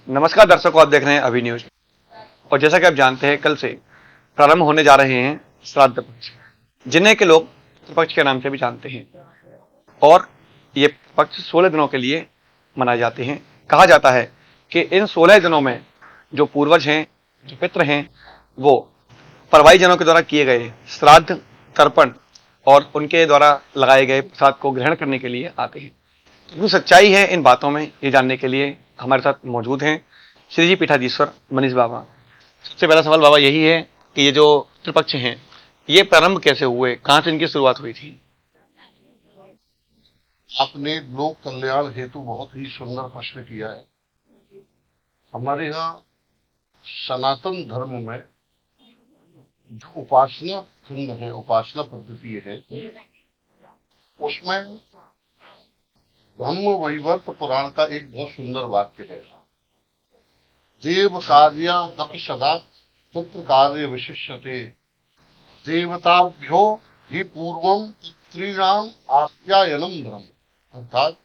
नमस्कार दर्शकों, आप देख रहे हैं अभी न्यूज। और जैसा कि आप जानते हैं, कल से प्रारंभ होने जा रहे हैं श्राद्ध पक्ष, जिन्हें के लोग पितृपक्ष के नाम से भी जानते हैं। और ये पक्ष 16 दिनों के लिए मनाए जाते हैं। कहा जाता है कि इन 16 दिनों में जो पूर्वज हैं, जो पितृ हैं, वो परवाई जनों के द्वारा किए गए श्राद्ध, तर्पण और उनके द्वारा लगाए गए प्रसाद को ग्रहण करने के लिए आते हैं। जो सच्चाई है इन बातों में, ये जानने के लिए हमारे साथ मौजूद हैं श्री जी पीठाधीश्वर मनीष बाबा। सबसे पहला सवाल बाबा यही है कि ये जो त्रिपक्ष हैं, ये प्रारंभ कैसे हुए, कहां से इनकी शुरुआत हुई थी? आपने लोक कल्याण हेतु बहुत ही सुंदर प्रश्न किया है। हमारे यहाँ सनातन धर्म में जो उपासना खंड है, उपासना पद्धति है, उसमें ब्रह्म वैवर्त पुराण का एक बहुत सुंदर वाक्य है। देव कार्य अपि सदा पुत्र कार्य विशिष्यते, देवताभ्यो ही पूर्वम पितॄणाम आप्यायनम धर्म। अर्थात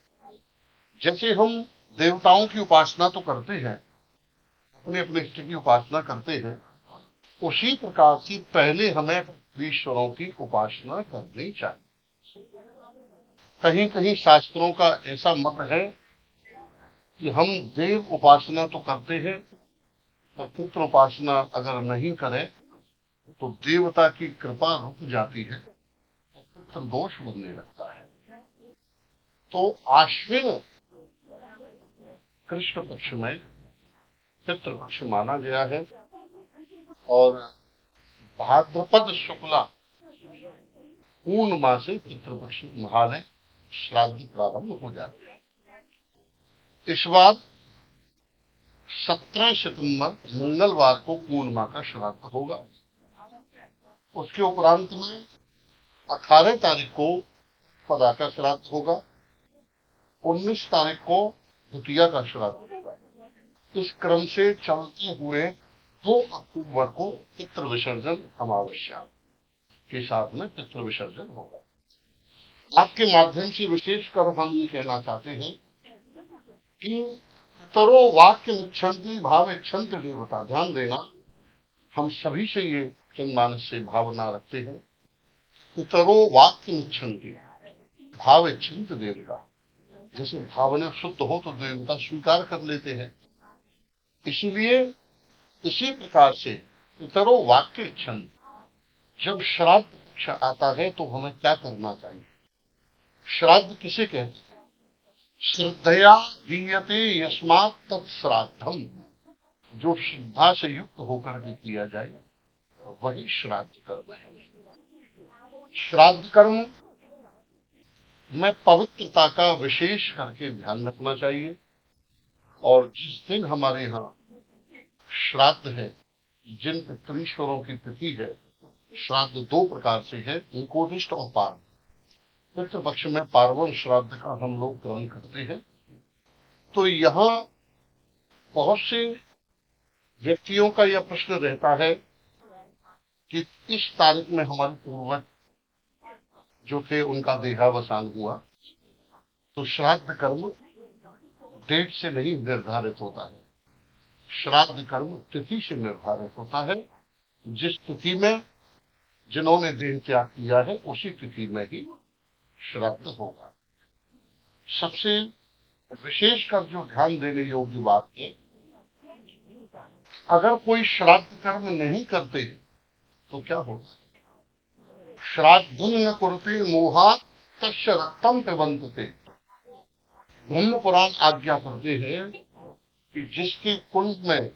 जैसे हम देवताओं की उपासना तो करते हैं, अपने अपने इष्ट की उपासना करते हैं, उसी प्रकार से पहले हमें ईश्वरों की उपासना करनी चाहिए। कहीं कहीं शास्त्रों का ऐसा मत है कि हम देव उपासना तो करते हैं, पर पुत्र उपासना अगर नहीं करें तो देवता की कृपा रुक जाती है, पुत्र दोष बनने लगता है। तो आश्विन कृष्ण पक्ष में पितृपक्ष माना गया है और भाद्रपद शुक्ला पूर्णिमा से पितृपक्ष महालय श्राद्ध प्रारंभ हो जाते हैं। इस बार 17 सितंबर मंगलवार को पूर्णिमा का श्राद्ध होगा। उसके उपरांत में 18 तारीख को पदा का श्राद्ध होगा, 19 तारीख को द्वितीया का श्राद्ध होगा। इस क्रम से चलते हुए 2 अक्टूबर को पितृ विसर्जन अमावस्या के साथ में पितृ विसर्जन होगा। आपके माध्यम से विशेषकर हम ये कहना चाहते हैं कि पितरो वाक्य इच्छन्ति भाव इच्छन्ति देवता। ध्यान देना, हम सभी से ये जनमानस से भावना रखते हैं, पितरो वाक्य इच्छन्ति भाव इच्छन्ति देवता। जैसे भावना शुद्ध हो तो देवता स्वीकार कर लेते हैं। इसीलिए इसी प्रकार से पितरो वाक्य इच्छन्ति, जब श्राद्ध आता है तो हमें क्या करना चाहिए? श्राद्ध किसे कहते हैं? श्रद्धया दीयते यस्मात् तत्श्राद्धम। जो श्रद्धा से युक्त होकर के किया जाए वही श्राद्ध कर्म है। श्राद्ध कर्म में पवित्रता का विशेष करके ध्यान रखना चाहिए। और जिस दिन हमारे यहाँ श्राद्ध है, जिन पितृश्वरों की तिथि है, श्राद्ध 2 प्रकार से है, एकोदिष्ट और पार्व। पितृपक्ष में पार्वन श्राद्ध का हम लोग ग्रहण करते हैं। तो यहाँ बहुत से व्यक्तियों का यह प्रश्न रहता है कि इस तारीख में हमारे पूर्वज जो थे उनका देहावसान हुआ, तो श्राद्ध कर्म डेट से नहीं निर्धारित होता है, श्राद्ध कर्म तिथि से निर्धारित होता है। जिस तिथि में जिन्होंने देह त्याग किया है उसी तिथि में ही श्राद्ध होगा। सबसे विशेषकर जो ध्यान देने योग्य बात है, अगर कोई श्राद्ध कर्म नहीं करते तो क्या होगा? श्राद्धं न कुरुते मोहात् तस्य रक्तं पिबन्ति। ब्रह्म पुराण आज्ञा करते हैं कि जिसके कुंड में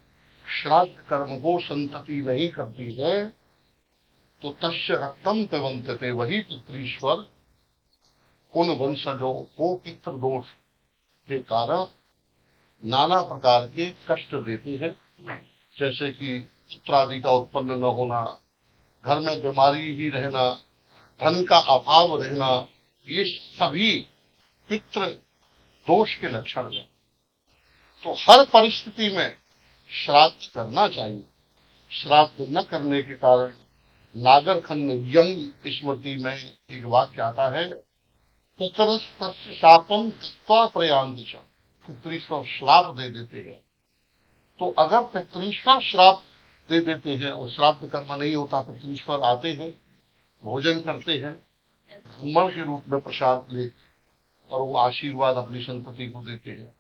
श्राद्ध कर्म को संतति नहीं करती है तो तस्य रक्तं पिबन्ति, वही पितृश्वर उन वंशजों को पितृदोष के कारण नाना प्रकार के कष्ट देते हैं। जैसे कि पुत्र आदि का उत्पन्न न होना, घर में बीमारी ही रहना, धन का अभाव रहना, ये सभी पितृ दोष के लक्षण हैं। तो हर परिस्थिति में श्राद्ध करना चाहिए। श्राद्ध न करने के कारण नागरखंड यम स्मृति में एक वाक्य आता है, पितरस्तस्य शापम त्यक्त्वा प्रयान्ति च। पितृश्वर श्राप दे देते हैं तो अगर पितृश्वर श्राप दे देते हैं और श्राद्ध कर्म नहीं होता, पितृश्वर आते हैं, भोजन करते हैं, ब्राह्मण के रूप में प्रसाद ले और वो आशीर्वाद अपनी संतति को देते हैं।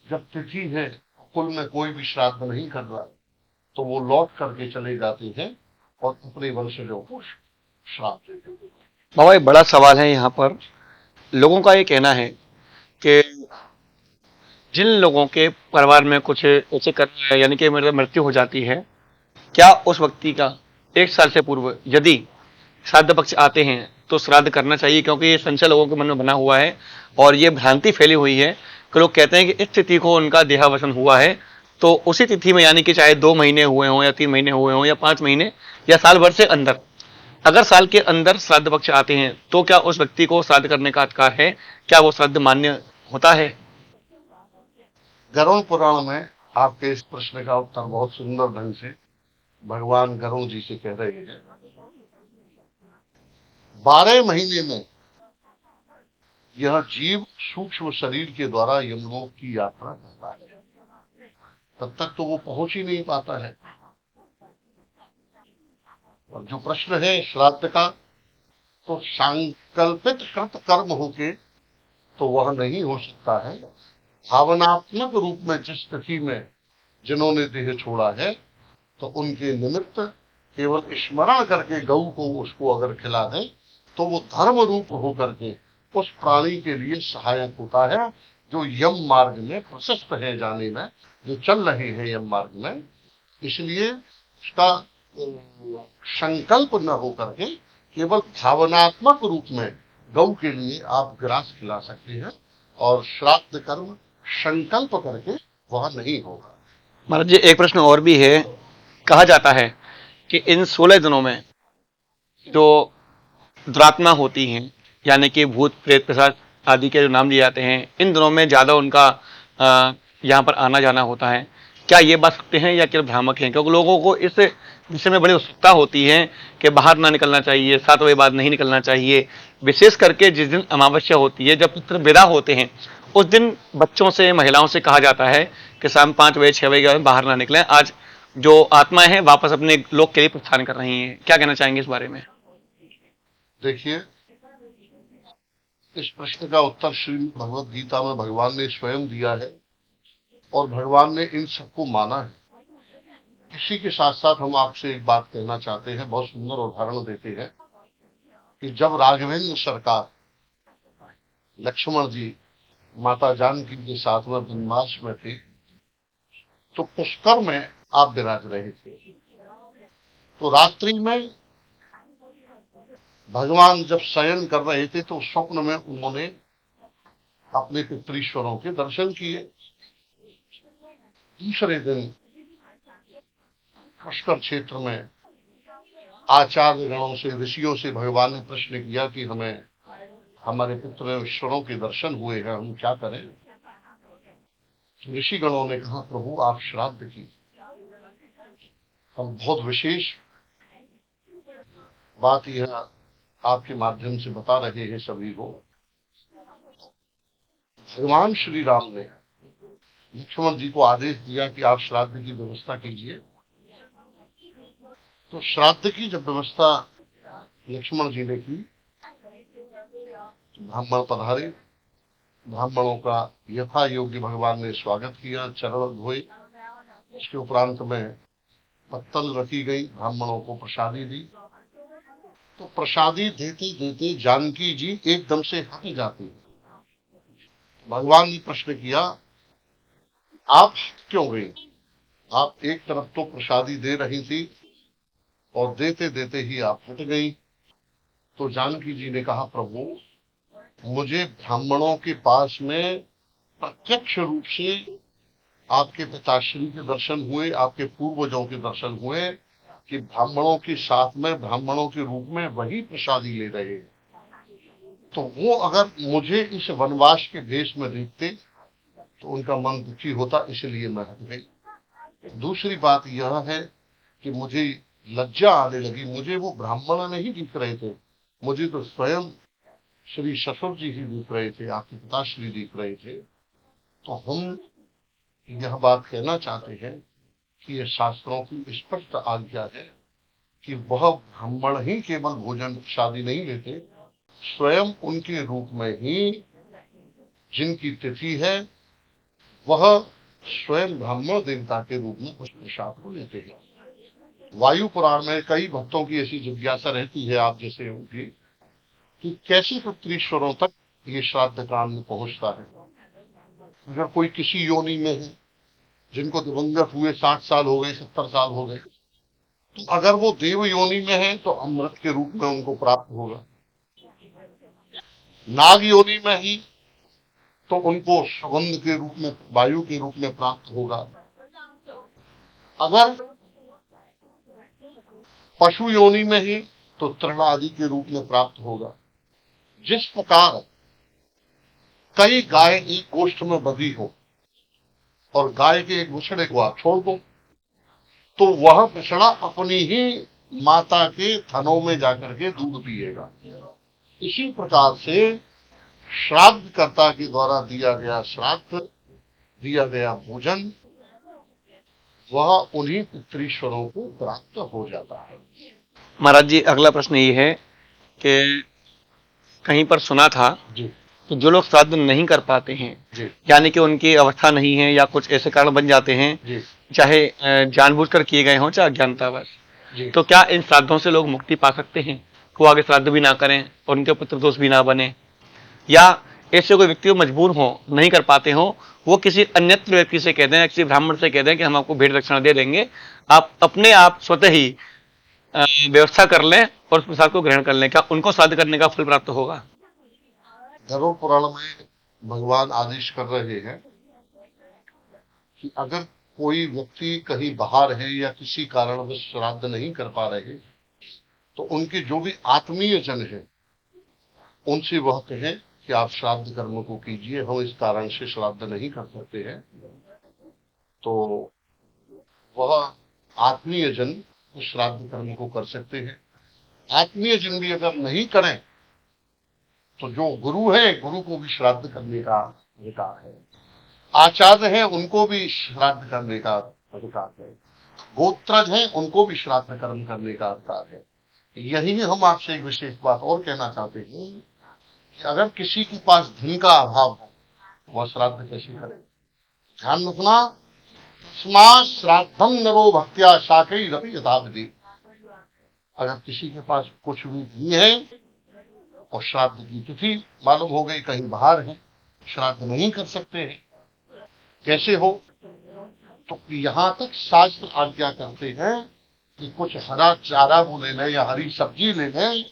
जब तिथि है, कुल में कोई भी श्राद्ध नहीं कर रहा, तो वो लौट करके चले जाते हैं और अपने वंशजों को श्राप देते हैं। बाबा एक बड़ा सवाल है यहाँ पर। लोगों का ये कहना है कि जिन लोगों के परिवार में कुछ ऐसे कर्म है, यानी कि मतलब मृत्यु हो जाती है, क्या उस व्यक्ति का 1 साल से पूर्व यदि श्राद्ध पक्ष आते हैं तो श्राद्ध करना चाहिए? क्योंकि ये संशय लोगों के मन में बना हुआ है और ये भ्रांति फैली हुई है कि लोग कहते हैं कि इस तिथि को उनका देहावसान हुआ है, तो उसी तिथि में, यानी कि चाहे 2 महीने हुए हों या 3 महीने हुए हों या 5 महीने या साल भर से अंदर, अगर साल के अंदर श्राद्ध पक्ष आते हैं तो क्या उस व्यक्ति को श्राद्ध करने का अधिकार है? क्या वो श्राद्ध मान्य होता है? गरुड़ पुराण में आपके इस प्रश्न का उत्तर बहुत सुंदर ढंग से भगवान गरुड़ जी से कह रहे हैं। 12 महीने में यह जीव सूक्ष्म शरीर के द्वारा यमलोक की यात्रा करता है, तब तक तो वो पहुंच ही नहीं पाता है। और जो प्रश्न है श्राद्ध का, तो संकल्पित कृत कर्म होके तो वह नहीं हो सकता है। भावनात्मक रूप में जिस तिथि में जिन्होंने देह छोड़ा है, तो उनके निमित्त केवल स्मरण करके गौ को उसको अगर खिला दें तो वो धर्म रूप होकर के उस प्राणी के लिए सहायक होता है, जो यम मार्ग में प्रशस्त है जाने में, जो चल रहे हैं यम मार्ग में। इसलिए उसका संकल्प न हो करके केवल भावनात्मक रूप में गौ के लिए आप ग्रास खिला सकते हैं, और श्राद्ध कर्म संकल्प करके वह नहीं होगा। महाराज जी एक प्रश्न और भी है। कहा जाता है कि इन 16 दिनों में जो दुरात्मा होती हैं, यानी कि भूत प्रेत पिशाच आदि के जो नाम लिए जाते हैं, इन दिनों में ज्यादा उनका यहाँ पर आना जाना होता है। क्या ये बात सत्य है या केवल भ्रामक है? क्योंकि लोगों को इस विषय में बड़ी उत्सुकता होती है कि बाहर ना निकलना चाहिए, 7 बजे बाद नहीं निकलना चाहिए। विशेष करके जिस दिन अमावस्या होती है, जब पितृ विदा होते हैं, उस दिन बच्चों से, महिलाओं से कहा जाता है कि शाम 5 बजे 6 बजे के बाद बाहर ना निकलें। आज जो आत्माएं हैं वापस अपने लोक के लिए प्रस्थान कर रही हैं। क्या कहना चाहेंगे इस बारे में? देखिए, इस प्रश्न का उत्तर श्री भगवद गीता में भगवान ने स्वयं दिया है और भगवान ने इन सबको माना है। इसी के साथ साथ हम आपसे एक बात कहना चाहते हैं, बहुत सुंदर उदाहरण देते हैं कि जब राघवेंद्र सरकार लक्ष्मण जी माता जानकी के साथ में वनवास में थे, तो पुष्कर में आप विराज रहे थे। तो रात्रि में भगवान जब शयन कर रहे थे तो स्वप्न में उन्होंने अपने पितृश्वरों के दर्शन किए। दूसरे दिन पुष्कर क्षेत्र में आचार्य गणों से, ऋषियों से भगवान ने प्रश्न किया कि हमें हमारे पितृश्वरों के दर्शन हुए हैं, हम क्या करें? ऋषि गणों ने कहा, प्रभु आप श्राद्ध की। हम बहुत विशेष बात यह आपके माध्यम से बता रहे हैं सभी को। भगवान श्री राम ने लक्ष्मण जी को आदेश दिया कि आप श्राद्ध की व्यवस्था कीजिए। तो श्राद्ध की जब व्यवस्था लक्ष्मण जी ने की, ब्राह्मण पधारे, ब्राह्मणों का यथा योग्य भगवान ने स्वागत किया, चरण धोए। उसके उपरांत में पत्तल रखी गई, ब्राह्मणों को प्रसादी दी। तो प्रसादी देते देते जानकी जी एकदम से हट जाती है। भगवान ने प्रश्न किया, आप क्यों गई? आप एक तरफ तो प्रसादी दे रही थी और देते देते ही आप हट गई। तो जानकी जी ने कहा, प्रभु मुझे ब्राह्मणों के पास में प्रत्यक्ष रूप से आपके पिताश्री के दर्शन हुए, आपके पूर्वजों के दर्शन हुए कि ब्राह्मणों के साथ में, ब्राह्मणों के रूप में वही प्रसादी ले रहे हैं। तो वो अगर मुझे इस वनवास के भेष में देखते तो उनका मन दुखी होता, इसलिए मैं हट गई। दूसरी बात यह है कि मुझे लज्जा आने लगी। मुझे वो ब्राह्मण नहीं दिख रहे थे, मुझे तो स्वयं श्री ससुर जी ही दिख रहे थे, आपके पिताश्री दिख रहे थे। तो हम यह बात कहना चाहते हैं ये शास्त्रों की स्पष्ट आज्ञा है कि वह ब्राह्मण ही केवल भोजन शादी नहीं लेते, स्वयं उनके रूप में ही जिनकी तिथि है वह स्वयं ब्राह्मण देवता के रूप में उस प्रसाद को लेते हैं। वायु पुराण में कई भक्तों की ऐसी जिज्ञासा रहती है, आप जैसे होंगे, कि कैसे पितृश्वरों तक ये श्राद्ध काम पहुंचता है। अगर कोई किसी योनि में है, जिनको दिवंगत हुए 60 साल हो गए, 70 साल हो गए, तो अगर वो देव योनि में है तो अमृत के रूप में उनको प्राप्त होगा। नाग योनि में ही तो उनको सुगंध के रूप में, वायु के रूप में प्राप्त होगा। अगर पशु योनि में ही तो तृण आदि के रूप में प्राप्त होगा। जिस प्रकार कई गाय एक गोष्ठ में बंधी हो और गाय के एक बछड़े को आप छोड़ दो, तो वह बछड़ा अपनी ही माता के थनों में जाकर के दूध पिएगा। इसी प्रकार से श्राद्ध कर्ता के द्वारा दिया गया श्राद्ध, दिया गया भोजन, वह उन्हीं पितृश्वरों को प्राप्त हो जाता है। महाराज जी, अगला प्रश्न ये है कि कहीं पर सुना था जी कि जो लोग श्राद्ध नहीं कर पाते हैं, जी यानी कि उनकी अवस्था नहीं है या कुछ ऐसे कारण बन जाते हैं, जी चाहे जानबूझकर किए गए हों चाहे अज्ञानतावश, जी तो क्या इन श्राद्धों से लोग मुक्ति पा सकते हैं? वो आगे श्राद्ध भी ना करें और उनके पुत्र दोष भी ना बने, या ऐसे कोई व्यक्ति मजबूर हो, नहीं कर पाते हो, वो किसी अन्यत्र व्यक्ति से कह दें, किसी ब्राह्मण से कह दें कि हम आपको भेंट दक्षिणा दे देंगे, आप अपने आप स्वतः ही व्यवस्था कर लें और उस प्रसाद को ग्रहण कर लें, क्या उनको श्राद्ध करने का फल प्राप्त होगा? गरुड़ पुराण में भगवान आदेश कर रहे हैं कि अगर कोई व्यक्ति कहीं बाहर है या किसी कारणवश श्राद्ध नहीं कर पा रहे, तो उनके जो भी आत्मीय जन है उनसे वह कहें कि आप श्राद्ध कर्म को कीजिए, हम इस कारण से श्राद्ध नहीं कर सकते हैं। तो वह आत्मीय जन उस श्राद्ध कर्म को कर सकते हैं। आत्मीय जन भी अगर नहीं करें तो जो गुरु है, गुरु को भी श्राद्ध करने का अधिकार है। आचार्य हैं, उनको भी श्राद्ध करने का अधिकार है। गोत्रज हैं, उनको भी श्राद्ध कर्म करने का अधिकार है। यही हम आपसे एक विशेष बात और कहना चाहते हैं कि अगर किसी के पास धन का अभाव है, वह श्राद्ध कैसे करे? ध्यान रखना, श्राद्धम नरो भक्त्या शाकई रवि यथाविधि। अगर किसी के पास कुछ भी नहीं है और श्राद्ध की तिथि मालूम हो गई, कहीं बाहर है, श्राद्ध नहीं कर सकते हैं, कैसे हो? तो यहाँ तक शास्त्र आज्ञा करते हैं कि कुछ हरा चारा वो ले लें या हरी सब्जी ले लें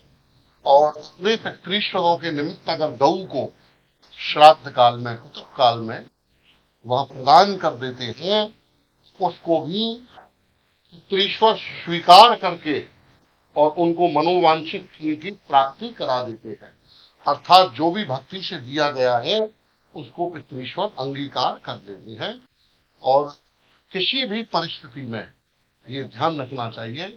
और अपने पितृश्वरों के निमित्त अगर गऊ को श्राद्ध काल में, कुतुब काल में वह प्रदान कर देते हैं, उसको भी पितृश्वर स्वीकार करके और उनको मनोवांछित फल की प्राप्ति करा देते हैं। अर्थात जो भी भक्ति से दिया गया है उसको पितृश्वर अंगीकार कर देते हैं। और किसी भी परिस्थिति में ये ध्यान रखना चाहिए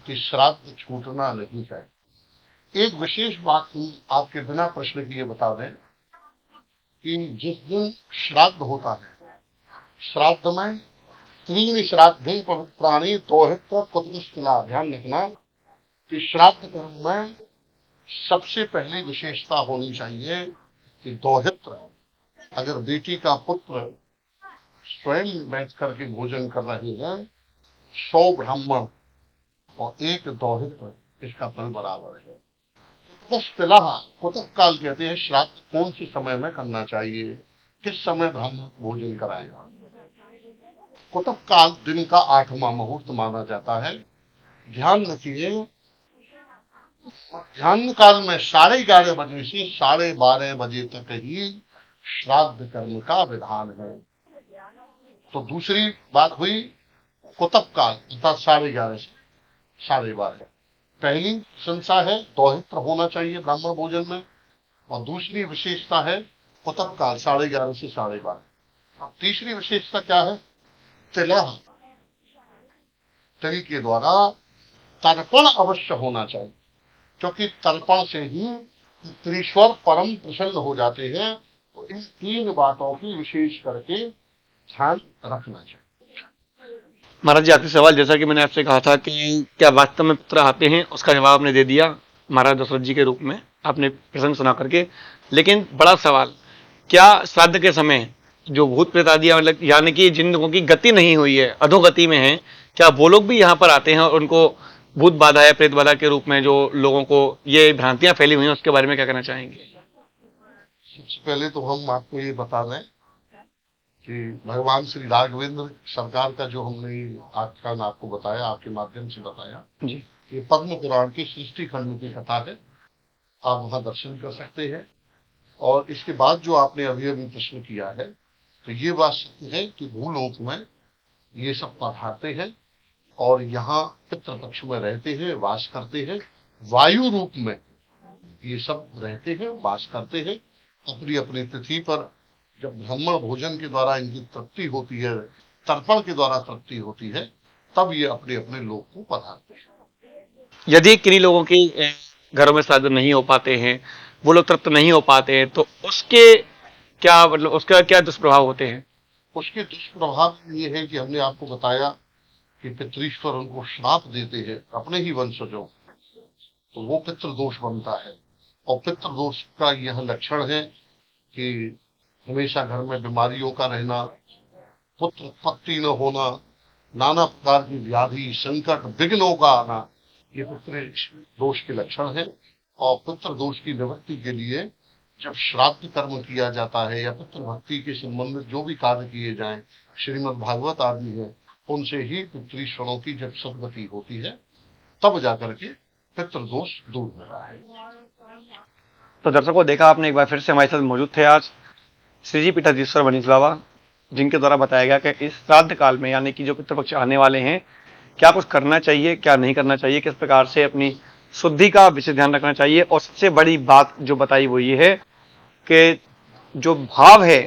कि श्राद्ध छूटना नहीं चाहिए। एक विशेष बात हम आपके बिना प्रश्न किए बता दें कि जिस दिन श्राद्ध होता है, श्राद्ध में 3 श्राद्धे पवित्राणि दोहित्र कुतुष्टिला। ध्यान रखना कि श्राद्ध कर्म में सबसे पहली विशेषता होनी चाहिए कि दोहित्र, अगर बेटी का पुत्र स्वयं बैठ करके भोजन कर रहे हैं, 100 ब्राह्मण और 1 दोहित्र, इसका फल बराबर है। कुतुब काल कहते हैं श्राद्ध कौन से समय में करना चाहिए, किस समय ब्राह्मण भोजन कराएगा। कुतुब काल दिन का 8वां मुहूर्त माना जाता है। ध्यान रखिए, ध्यान काल में 11:30 बजे से 12:30 बजे तक ही श्राद्ध कर्म का विधान है। तो दूसरी बात हुई कुतुब काल, अर्थात 11:30 से 12:30। पहली प्रशंसा है दोहित्र होना चाहिए ब्राह्मण भोजन में, और दूसरी विशेषता है कुतुब काल 11:30 से 12:30। अब तीसरी विशेषता क्या है? तिलह, तिल के द्वारा तर्पण अवश्य होना चाहिए, क्योंकि तर्पण से ही पितृश्वर परम प्रसन्न हो जाते हैं। तो इन 3 बातों की विशेष करके ध्यान रखना चाहिए। महाराज जी, आखिरी सवाल, जैसा कि मैंने आपसे कहा था कि क्या वास्तव में पुत्र आते हैं, उसका जवाब आपने दे दिया महाराज दशरथ जी के रूप में, आपने प्रसंग सुना करके। लेकिन बड़ा सवाल, क्या श्राद्ध के समय जो भूत प्रेत आदि, मतलब यानी कि जिन लोगों की गति नहीं हुई है, अधोगति में है, क्या वो लोग भी यहाँ पर आते हैं और उनको भूत बाधा या प्रेत बाधा के रूप में जो लोगों को ये भ्रांतियां फैली हुई हैं, उसके बारे में क्या कहना चाहेंगे? सबसे पहले तो हम आपको ये बता दें कि भगवान श्री राघवेंद्र सरकार का जो हमने आख्यान आपको बताया, आपके माध्यम से बताया, जी। ये पद्म पुराण की सृष्टि खंड की कथा है। आप वहां दर्शन कर सकते हैं। और इसके बाद जो आपने अभी अभी प्रश्न किया है, तो ये बात सत्य है कि भूलोक में ये सब पधारते हैं और यहाँ पितृपक्ष में रहते हैं, वास करते हैं। वायु रूप में ये सब रहते हैं, वास करते हैं। अपनी अपनी तिथि पर जब ब्राह्मण भोजन के द्वारा इनकी तृप्ति होती है, तर्पण के द्वारा तृप्ति होती है, तब ये अपने अपने लोक को पधारते हैं। यदि किन्हीं लोगों की घरों में श्राद्ध नहीं हो पाते हैं, वो लोग तृप्त नहीं हो पाते हैं, तो उसके क्या, मतलब उसका क्या दुष्प्रभाव होते हैं? उसके दुष्प्रभाव ये है कि हमने आपको बताया कि पितृश्वर उनको श्राप देते हैं अपने ही वंशजों, तो वो पितृदोष बनता है। और पितृदोष का यह लक्षण है कि हमेशा घर में बीमारियों का रहना, पुत्र उत्पत्ति न होना, नाना प्रकार की व्याधि, संकट, विघ्नों का आना, ये पितृ दोष के लक्षण है। और पितृ दोष की निवृत्ति के लिए जब श्राद्ध कर्म किया जाता है या पितृ भक्ति के संबंधित जो भी कार्य किए जाएं, श्रीमद् भागवत आदि है, उनसे ही पितृश्वरों की जब सद्गति होती है, तब जाकर के पितृ दोष दूर होता है। तो दर्शकों, देखा आपने, एक बार फिर से हमारे साथ मौजूद थे आज श्री जी पीठाधीश्वर मनीष बाबा, जिनके द्वारा बताया गया कि इस श्राद्ध काल में, यानी कि जो पितृपक्ष आने वाले हैं, क्या कुछ करना चाहिए, क्या नहीं करना चाहिए, किस प्रकार से अपनी शुद्धि का विशेष ध्यान रखना चाहिए। और सबसे बड़ी बात जो बताई वो ये है कि जो भाव है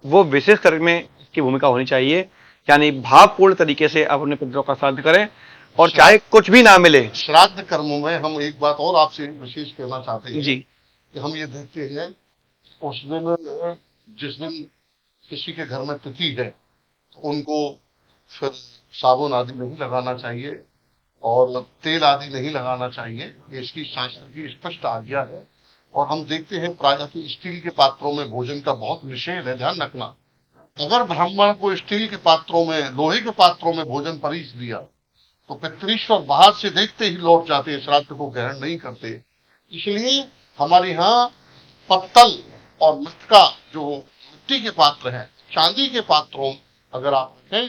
वो विशेष कर्म में की भूमिका होनी चाहिए, यानी भावपूर्ण तरीके से आप अपने पितरों का श्राद्ध करें, और चाहे कुछ भी ना मिले। श्राद्ध कर्मों में हम एक बात और आपसे विशेष कहना चाहते हैं जी। कि हम ये देखते हैं, उस दिन जिस दिन किसी के घर में तिथि है, तो उनको फिर साबुन आदि नहीं लगाना चाहिए और तेल आदि नहीं लगाना चाहिए। ये इसकी शास्त्र की स्पष्ट आज्ञा है। और हम देखते हैं प्रायः कि स्टील के पात्रों में भोजन का बहुत निषेध है, ध्यान रखना। अगर ब्राह्मण को स्टील के पात्रों में, लोहे के पात्रों में भोजन परीस दिया, तो पितृश्वर बाहर से देखते ही लौट जाते हैं, श्राद्ध को ग्रहण नहीं करते। इसलिए हमारे यहाँ पत्तल और मटका, जो मिट्टी के पात्र हैं, चांदी के पात्रों अगर आप रखें,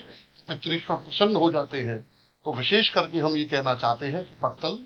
पितृश्वर प्रसन्न हो जाते हैं। तो विशेष करके हम ये कहना चाहते हैं कि पत्तल,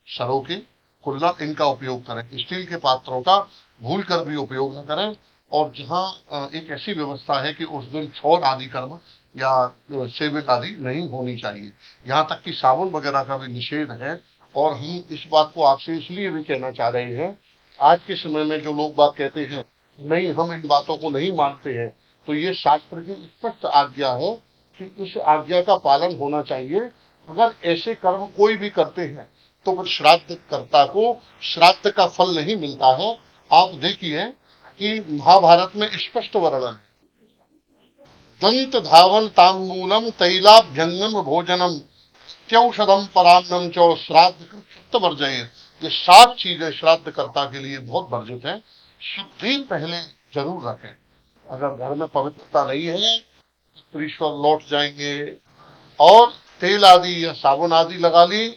सरोके, कुल्ला, इनका उपयोग करें। स्टील के पात्रों का भूल कर भी उपयोग न करें। और जहाँ एक ऐसी व्यवस्था है कि उस दिन छौर आदि कर्म या सेवित आदि नहीं होनी चाहिए, यहाँ तक कि साबुन वगैरह का भी निषेध है। और हम इस बात को आपसे इसलिए भी कहना चाह रहे हैं, आज के समय में जो लोग बात कहते हैं नहीं हम इन बातों को नहीं मानते हैं, तो ये शास्त्र की स्पष्ट आज्ञा है कि इस आज्ञा का पालन होना चाहिए। अगर ऐसे कर्म कोई भी करते हैं तो फिर श्राद्ध कर्ता को श्राद्ध का फल नहीं मिलता है। आप देखिए कि महाभारत में स्पष्ट वर्णन है, दंत धावन तांबूलम तैलाभ्यंगम भोजनम त्यौषधम परान्नम चौ श्राद्ध वर्जयेत। ये 7 चीजें श्राद्ध कर्ता के लिए बहुत वर्जित है। शुद्धि पहले जरूर रखें। अगर घर में पवित्रता नहीं है, ईश्वर लौट जाएंगे। और तेल आदि या साबुन आदि लगा ली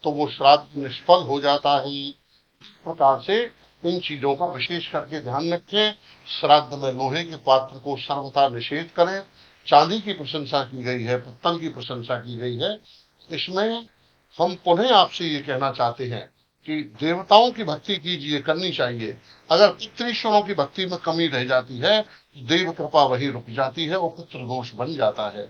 तो वो श्राद्ध निष्फल हो जाता है। इस प्रकार से इन चीजों का विशेष करके ध्यान रखें। श्राद्ध में लोहे के पात्र को सर्वथा निषेध करें। चांदी की प्रशंसा की गई है, पत्तल की प्रशंसा की गई है। इसमें हम पुनः आपसे ये कहना चाहते हैं कि देवताओं की भक्ति कीजिए, करनी चाहिए। अगर पितृश्वरों की भक्ति में कमी रह जाती है, देव कृपा वही रुक जाती है, वो पितृ दोष बन जाता है।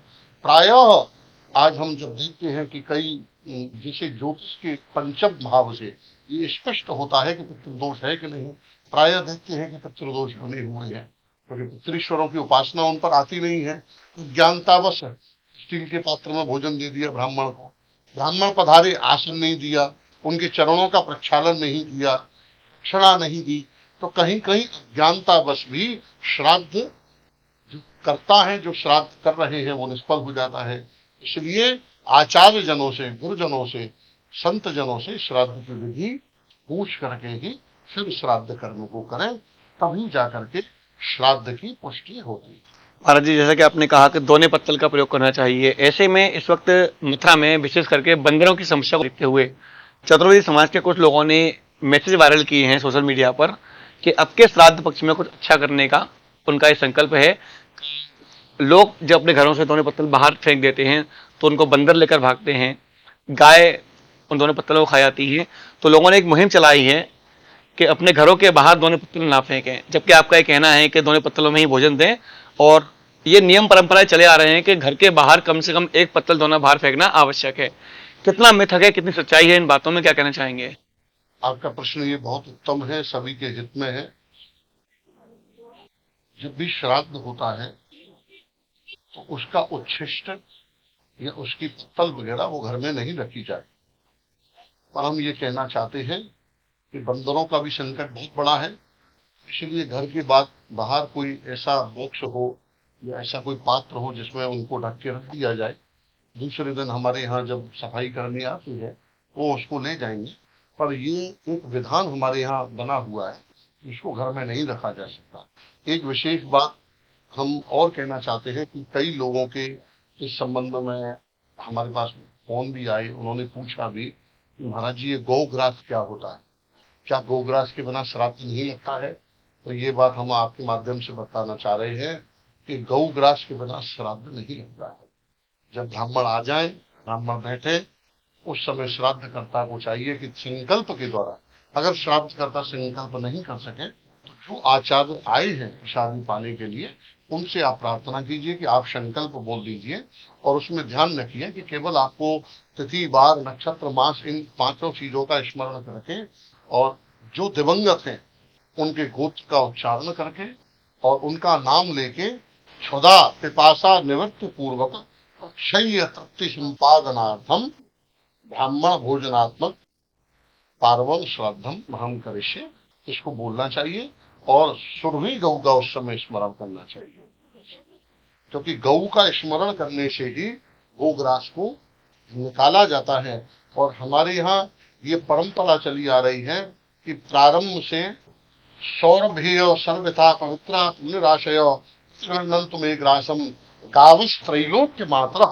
प्रायः आज हम जब देखते हैं कि कई, जैसे ज्योतिष के पंचम भाव से ये स्पष्ट होता है कि पितृदोष है कि नहीं, प्रायः देखते हैं कि पितृदोष बने हुए हैं, क्योंकि पितृश्वरों की उपासना उन पर आती नहीं है। ज्ञानतावश स्टील के पात्र में भोजन दे दिया ब्राह्मण को, ब्राह्मण पधारे, आसन नहीं दिया, उनके चरणों का प्रक्षालन नहीं किया, क्षणा नहीं दी, तो कहीं कहीं अज्ञानतावश भी श्राद्ध जो करता है, जो श्राद्ध कर रहे हैं, वो निष्फल हो जाता है। इसलिए आचार्य जनों से, गुरुजनों से, संत जनों से श्राद्ध की विधि पूछ करके ही फिर श्राद्ध कर्म को करें, तभी जाकर के श्राद्ध की पुष्टि होती है। महाराज जी, जैसा कि आपने कहा कि दोने पत्तल का प्रयोग करना चाहिए, ऐसे में इस वक्त मथुरा में विशेष करके बंदरों की समस्या को देखते हुए चतुर्वेदी समाज के कुछ लोगों ने मैसेज वायरल किए हैं सोशल मीडिया पर कि अब के श्राद्ध पक्ष में कुछ अच्छा करने का उनका ये संकल्प है। लोग जब अपने घरों से दोने पत्तल बाहर फेंक देते हैं तो उनको बंदर लेकर भागते हैं, गाय उन दोनों पत्तलों को खा जाती है। तो लोगों ने एक मुहिम चलाई है कि अपने घरों के बाहर दोने पत्तल ना फेंकें, जबकि आपका ये कहना है कि दोने पत्तलों में ही भोजन दें, और ये नियम परंपराएं चले आ रहे हैं कि घर के बाहर कम से कम एक पत्तल दोना बाहर फेंकना आवश्यक है। कितना मिथक है, कितनी सच्चाई है इन बातों में, क्या कहना चाहेंगे? आपका प्रश्न ये बहुत उत्तम है, सभी के हित में है। जब भी श्राद्ध होता है तो उसका उच्छिष्ट या उसकी पत्तल वगैरह वो घर में नहीं रखी जाए। पर हम ये कहना चाहते हैं कि बंदरों का भी संकट बहुत बड़ा है, इसलिए घर के बाद बाहर कोई ऐसा बॉक्स हो या ऐसा कोई पात्र हो जिसमें उनको ढक के रख दिया जाए। दूसरे दिन हमारे यहाँ जब सफाई करनी आती है वो उसको ले जाएंगे, पर ये एक विधान हमारे यहाँ बना हुआ है, इसको घर में नहीं रखा जा सकता। एक विशेष बात हम और कहना चाहते हैं कि कई लोगों के इस संबंध में हमारे पास फोन भी आए, उन्होंने पूछा भी कि महाराज जी ये गौग्रास क्या होता है, क्या गौग्रास के बिना श्राद्ध नहीं लगता है? तो ये बात हम आपके माध्यम से बताना चाह रहे हैं कि गौग्रास के बिना श्राद्ध नहीं लगता है। जब ब्राह्मण आ जाए, ब्राह्मण बैठे, उस समय श्राद्धकर्ता को चाहिए कि संकल्प के द्वारा, अगर श्राद्धकर्ता संकल्प नहीं कर सके तो जो आचार्य आए हैं प्रसादी पाने के लिए उनसे आप प्रार्थना कीजिए कि आप संकल्प बोल दीजिए, और उसमें ध्यान रखिए कि केवल आपको तिथि, वार, नक्षत्र, मास, इन 5 चीजों का स्मरण करके और जो दिवंगत हैं उनके गोत्र का उच्चारण करके और उनका नाम लेके क्षुधा पिपासा निवृत्ति पूर्वक क्षय तृप्ति संपादनार्थम ब्राह्मण भोजनात्मक पार्वण श्राद्धम हम करिष्ये, इसको बोलना चाहिए और सुरभि गौ का उस समय स्मरण करना चाहिए, क्योंकि गौ का स्मरण करने से ही गोग्रास को निकाला जाता है। और हमारे यहाँ ये परंपरा चली आ रही है कि प्रारंभ से सौरभेय सर्वथा पवित्रा निराशय में ग्रासम गावस त्रैलोक्य मात्रा,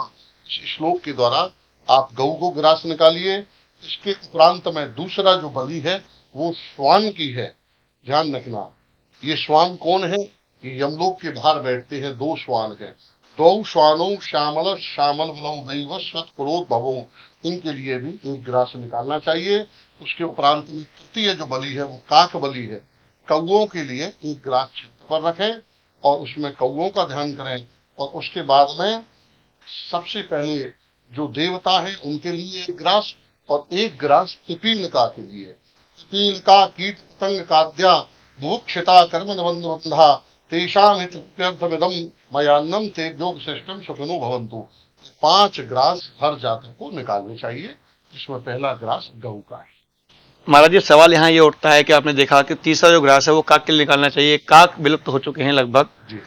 इस श्लोक के द्वारा आप गौ को ग्रास निकालिए। इसके उपरांत में दूसरा जो बलि है वो श्वान की है। ध्यान रखना, ये श्वान कौन है? ये यमलोक के बाहर बैठते हैं, 2 श्वान हैं। 2 श्वानों श्यामल श्यामल दैव सत क्रोध भवो, इनके लिए भी एक ग्रास निकालना चाहिए। उसके उपरांत में तृतीय जो बलि है वो काक बलि है। कौओं के लिए एक ग्रास चित्त पर रखें और उसमें कौओं का ध्यान करें, और उसके बाद में सबसे पहले जो देवता है उनके लिए एक ग्रास, और एक ग्रास पिपीलिका के लिए। पिपीलिका कीट पतंग काद्या भूक्षिता कर्म बंधा तेषाम हितम मयान्नम ते योग सिस्टम सुखनो भवंतु। 5 ग्रास हर जातक को निकालने चाहिए, जिसमें पहला ग्रास गऊ का है। महाराज जी, सवाल यहाँ ये उठता है कि आपने देखा कि तीसरा जो ग्रास है वो काक के लिए निकालना चाहिए। काक विलुप्त हो चुके हैं लगभग।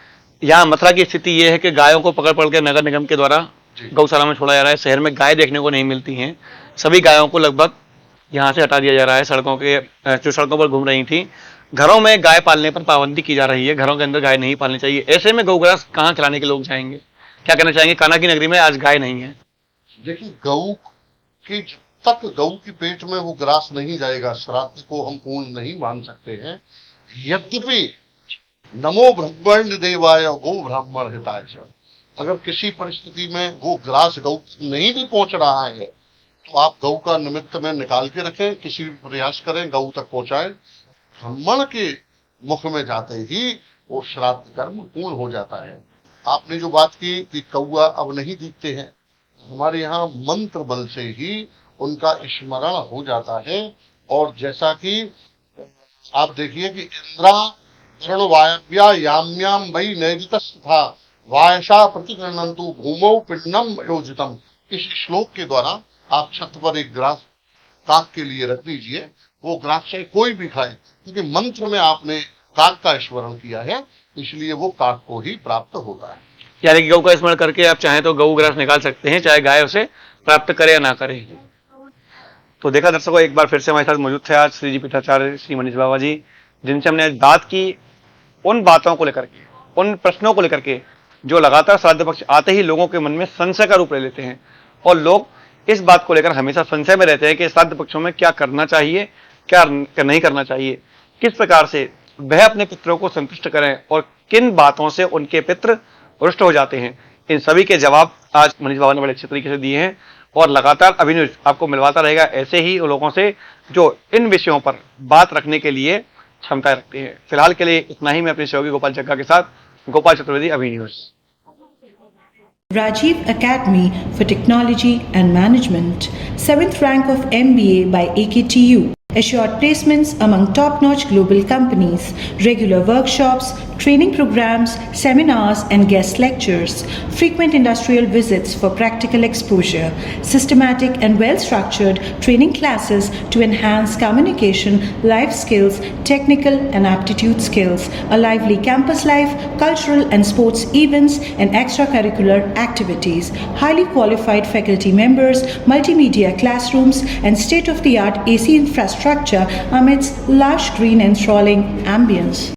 यहाँ मथुरा की स्थिति ये है कि गायों को पकड़ के नगर निगम के द्वारा गौशाला में छोड़ा जा रहा है। शहर में गाय देखने को नहीं मिलती हैं। सभी गायों को लगभग यहाँ से हटा दिया जा रहा है। सड़कों के जो सड़कों पर घूम रही थी, घरों में गाय पालने पर पाबंदी की जा रही है। घरों के अंदर गाय नहीं पालनी चाहिए। ऐसे में गौग्रास कहाँ खिलाने के लोग जाएंगे? क्या कहना चाहेंगे? कान्हा की नगरी में आज गाय नहीं है। देखिए, गऊ की जब तक गऊ के पेट में वो ग्रास नहीं जाएगा, श्राद्ध को हम पूर्ण नहीं मान सकते हैं। यद्यपि नमो ब्रह्मण्ड देवाय गो ब्राह्मण हिताय, अगर किसी परिस्थिति में वो ग्रास गऊ नहीं भी पहुंच रहा है तो आप गऊ का निमित्त में निकाल के रखें, किसी भी प्रयास करें गऊ तक पहुंचाए। ब्राह्मण के मुख में जाते ही वो श्राद्ध कर्म पूर्ण हो जाता है। आपने जो बात की कि कौआ अब नहीं दिखते हैं, हमारे यहाँ मंत्र बल से ही उनका स्मरण हो जाता है। और जैसा कि आप देखिए कि इंद्रा वरुण वायव्या याम्याम वै नैदितस्तथा वायसा प्रतिगृह्णन्तु भूमौ पिंडम योजितम, इस श्लोक के द्वारा आप छत पर एक ग्रास काक के लिए रख दीजिए। वो ग्रास से कोई भी खाए, क्योंकि मंत्र में आपने काक का स्मरण किया है, इसलिए वो काक को ही प्राप्त होता है। यानी कि गौ का स्मरण करके आप चाहें तो गौ ग्रास निकाल सकते हैं, चाहे गाय उसे प्राप्त करे या ना करे। तो देखा दर्शकों, एक बार फिर से हमारे साथ मौजूद थे आज श्री जी पीठाचार्य श्री मनीष बाबा जी, जिनसे हमने आज बात की उन बातों को लेकर के, उन प्रश्नों को लेकर के जो लगातार श्राद्ध पक्ष आते ही लोगों के मन में संशय का रूप ले लेते हैं, और लोग इस बात को लेकर हमेशा संशय में रहते हैं कि श्राद्ध पक्षों में क्या करना चाहिए, क्या नहीं करना चाहिए, किस प्रकार से वह अपने पितरों को संतुष्ट करें और किन बातों से उनके पितृ रुष्ट हो जाते हैं। इन सभी के जवाब आज मनीष बाबा ने बड़े अच्छे तरीके से दिए हैं, और लगातार अभिन्यूज आपको मिलवाता रहेगा ऐसे ही लोगों से जो इन विषयों पर बात रखने के लिए क्षमता रखते हैं। फिलहाल के लिए इतना ही। मैं अपने सहयोगी गोपाल जग्गा के साथ Gopal Chaturvedi, अभिन्यूज। Rajiv Academy for Technology and Management, 7th rank of MBA by AKTU. Assured placements among top-notch global companies, regular workshops, training programs, seminars and guest lectures, frequent industrial visits for practical exposure, systematic and well-structured training classes to enhance communication, life skills, technical and aptitude skills, a lively campus life, cultural and sports events and extracurricular activities, highly qualified faculty members, multimedia classrooms and state-of-the-art AC infrastructure amidst lush green and enthralling ambience.